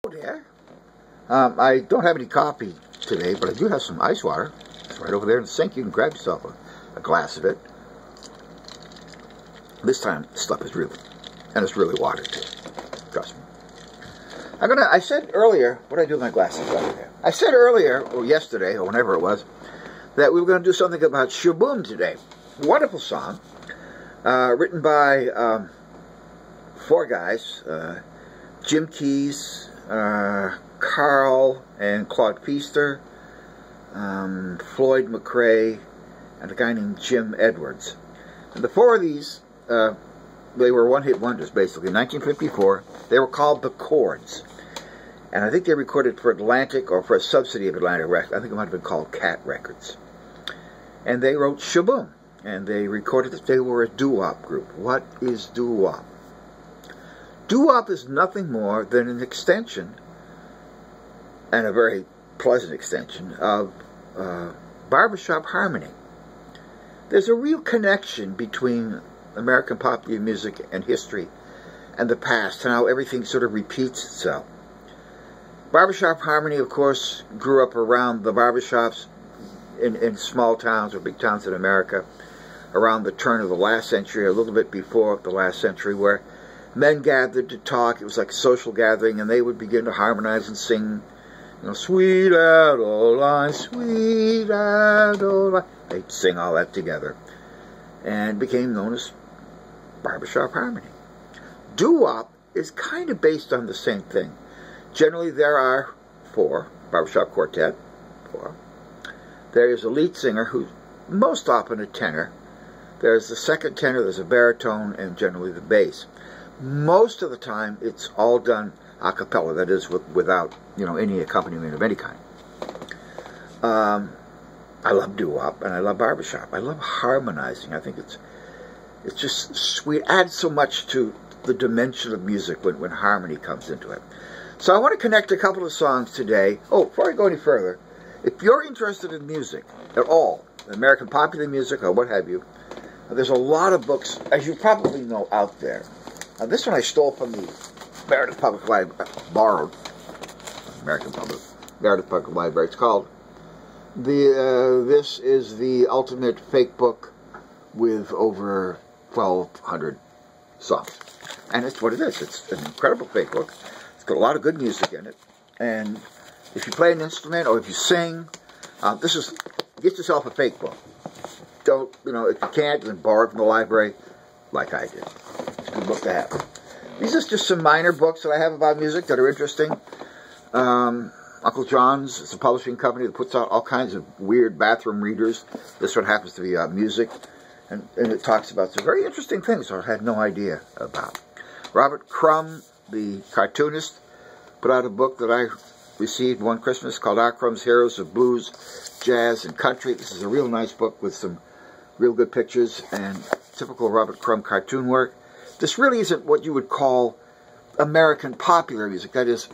Yeah. I don't have any coffee today, but I do have some ice water. It's right over there in the sink. You can grab yourself a glass of it. This time, the stuff is really, and it's really water too. Trust me. I said earlier, what did I do with my glasses over there? I said earlier, or yesterday, or whenever it was, that we were going to do something about Shaboom today. Wonderful song, written by four guys, Jim Keys, Carl and Claude Feaster, Floyd McRae, and a guy named Jim Edwards. And the four of these, they were one-hit wonders, basically. In 1954, they were called the Chords. And I think they recorded for Atlantic, or for a subsidy of Atlantic Records. I think it might have been called Cat Records. And they wrote Shaboom. And they recorded that they were a doo-wop group. What is doo-wop? Doo-wop is nothing more than an extension, and a very pleasant extension, of barbershop harmony. There's a real connection between American popular music and history and the past, and how everything sort of repeats itself. Barbershop harmony, of course, grew up around the barbershops in small towns or big towns in America around the turn of the last century, a little bit before the last century, where men gathered to talk. It was like a social gathering, and they would begin to harmonize and sing, you know, Sweet Adeline, Sweet Adeline. They'd sing all that together, and became known as barbershop harmony. Doo-wop is kind of based on the same thing. Generally, there are four, barbershop quartet, four. There is a lead singer, who's most often a tenor. There's the second tenor, there's a baritone, and generally the bass. Most of the time, it's all done a cappella, that is, without, you know, any accompaniment of any kind. I love doo-wop, and I love barbershop. I love harmonizing. I think it's just sweet. It adds so much to the dimension of music when harmony comes into it. So I want to connect a couple of songs today. Oh, before I go any further, if you're interested in music at all, American popular music or what have you, there's a lot of books, as you probably know, out there. This one I stole from the Meredith Public Library, borrowed American Meredith Public Library. It's called This is the Ultimate Fake Book with over 1,200 songs. And it's what it is. It's an incredible fake book. It's got a lot of good music in it. And if you play an instrument or if you sing, get yourself a fake book. Don't, you know, if you can't, then borrow it from the library like I did. It's a good book to have. These are just some minor books that I have about music that are interesting. Uncle John's is a publishing company that puts out all kinds of weird bathroom readers. This one happens to be music, and it talks about some very interesting things I had no idea about. Robert Crumb, the cartoonist, put out a book that I received one Christmas called R. Crumb's Heroes of Blues, Jazz, and Country. This is a real nice book with some real good pictures and typical Robert Crumb cartoon work. This really isn't what you would call American popular music. That is,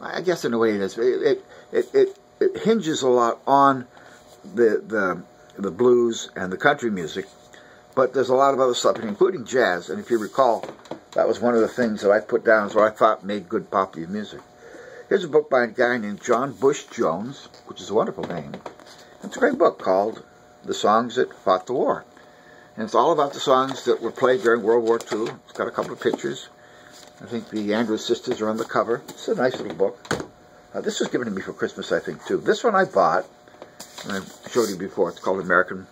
I guess in a way it is. It hinges a lot on the blues and the country music, but there's a lot of other stuff, including jazz. And if you recall, that was one of the things that I put down as what I thought made good popular music. Here's a book by a guy named John Bush Jones, which is a wonderful name. It's a great book called The Songs That Fought the War. And it's all about the songs that were played during World War II. It's got a couple of pictures. I think the Andrews sisters are on the cover. It's a nice little book. This was given to me for Christmas, I think, too. This one I bought, and I showed you before. It's called American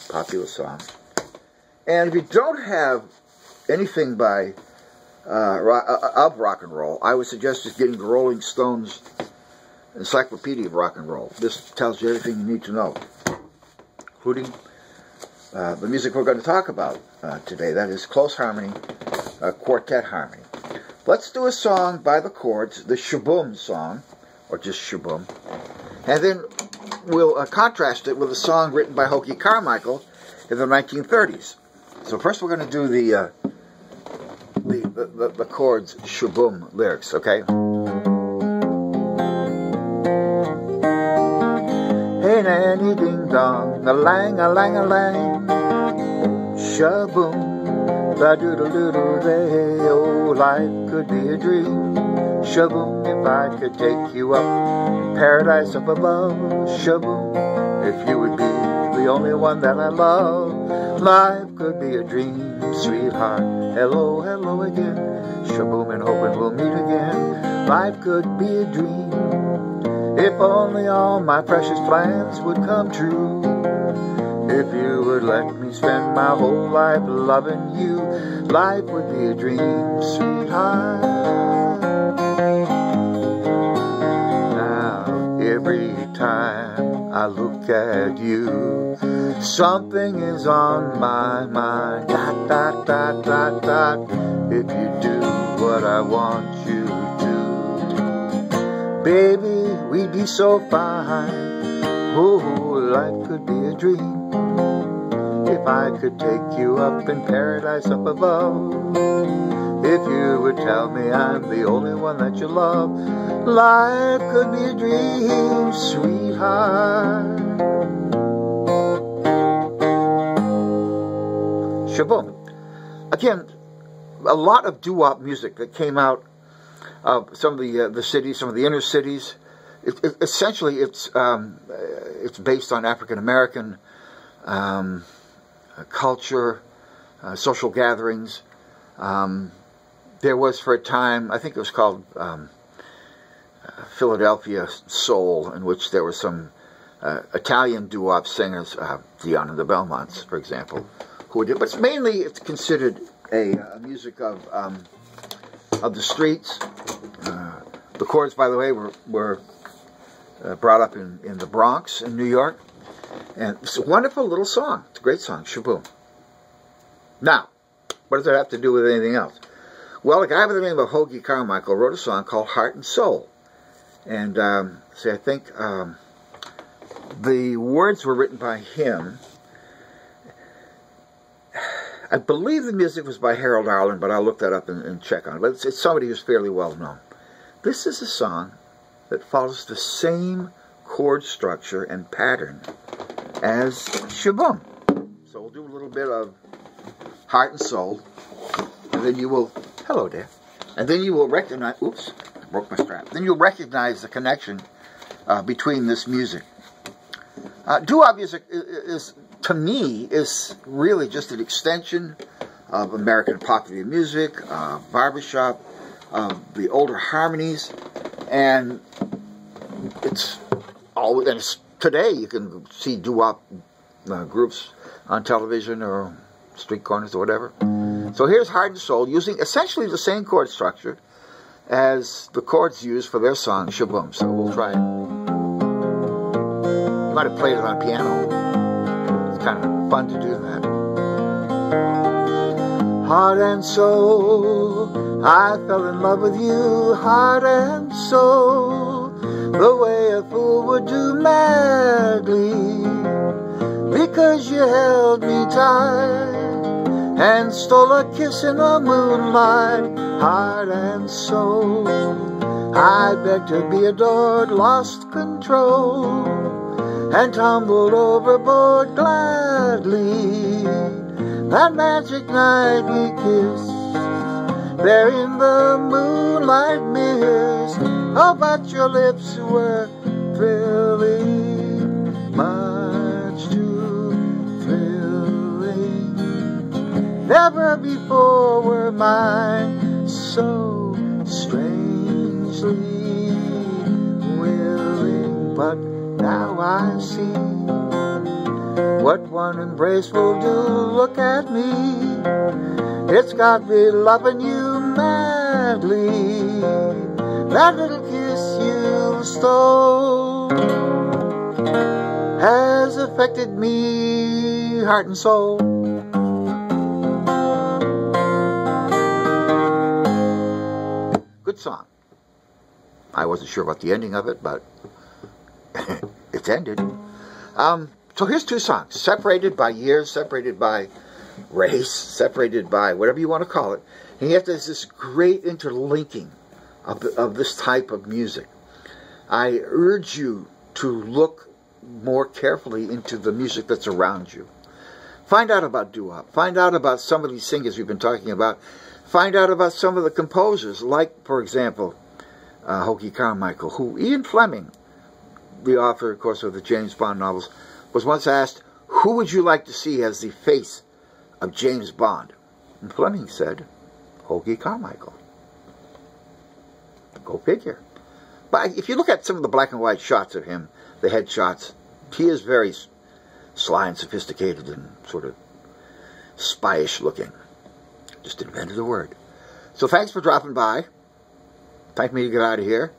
Popular Song. And if you don't have anything by of rock and roll, I would suggest just getting the Rolling Stones Encyclopedia of Rock and Roll. This tells you everything you need to know, including the music we're going to talk about today. That is close harmony, quartet harmony. Let's do a song by the Chords, the Shaboom song, or just Shaboom, and then we'll contrast it with a song written by Hokie Carmichael in the 1930s. So first we're going to do the Chords Shaboom lyrics, okay? Hey nanny ding dong, a lang a lang a lang, Shaboom, la doodle doodle day, oh life could be a dream. Shaboom, if I could take you up in paradise up above. Shaboom, if you would be the only one that I love. Life could be a dream, sweetheart. Hello, hello again. Shaboom, and hoping we'll meet again. Life could be a dream, if only all my precious plans would come true. If you would let me spend my whole life loving you, life would be a dream, sweetheart. Now, every time I look at you, something is on my mind. Dot, dot, dot, dot, dot. If you do what I want you to, baby, we'd be so fine. Oh, life could be a dream, if I could take you up in paradise up above. If you would tell me I'm the only one that you love, life could be a dream, sweetheart. Shaboom. Again, a lot of doo-wop music that came out of some of the cities, some of the inner cities. Essentially, it's based on African American culture, social gatherings. There was, for a time, I think it was called Philadelphia Soul, in which there were some Italian doo-wop singers, Dion and the Belmonts, for example, who did. But mainly, it's considered a music of the streets. The chords, by the way, were brought up in the Bronx in New York. And it's a wonderful little song. It's a great song, Shaboom. Now, what does that have to do with anything else? Well, a guy by the name of Hoagy Carmichael wrote a song called Heart and Soul. And, see, I think the words were written by him. I believe the music was by Harold Arlen, but I'll look that up and check on it. But it's somebody who's fairly well known. This is a song that follows the same chord structure and pattern as Shaboom. So we'll do a little bit of Heart and Soul, and then you will, hello there, and then you will recognize, oops, I broke my strap. Then you'll recognize the connection between this music. Doo-wop music is, to me, is really just an extension of American popular music, barbershop, the older harmonies, and it's always, and it's, today you can see doo-wop groups on television or street corners or whatever. So here's Heart and Soul, using essentially the same chord structure as the chords used for their song Shaboom. So we'll try it. Might have played it on piano. It's kind of fun to do that. Heart and soul, I fell in love with you, heart and soul, the way a fool would do madly, because you held me tight and stole a kiss in the moonlight. Heart and soul, I begged to be adored, lost control, and tumbled overboard gladly. That magic night we kissed, there in the moonlight mist. Oh, but your lips were thrilling, much too thrilling. Never before were mine so strangely willing, but now I see what one embrace will do. Look at me, it's got me loving you madly. That little kiss you stole has affected me, heart and soul. Good song. I wasn't sure about the ending of it, but it's ended. So here's two songs, separated by years, separated by race, separated by whatever you want to call it. And yet there's this great interlinking of this type of music. I urge you to look more carefully into the music that's around you. Find out about doo-wop. Find out about some of these singers we've been talking about. Find out about some of the composers, like, for example, Hoagy Carmichael, who Ian Fleming, the author, of course, of the James Bond novels, was once asked, who would you like to see as the face of James Bond? And Fleming said, Hoagy Carmichael. Go figure. But if you look at some of the black and white shots of him, the headshots, he is very sly and sophisticated and sort of spyish looking. Just invented the word. So thanks for dropping by. Time for me to get out of here.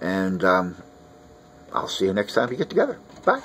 And I'll see you next time we get together. Bye.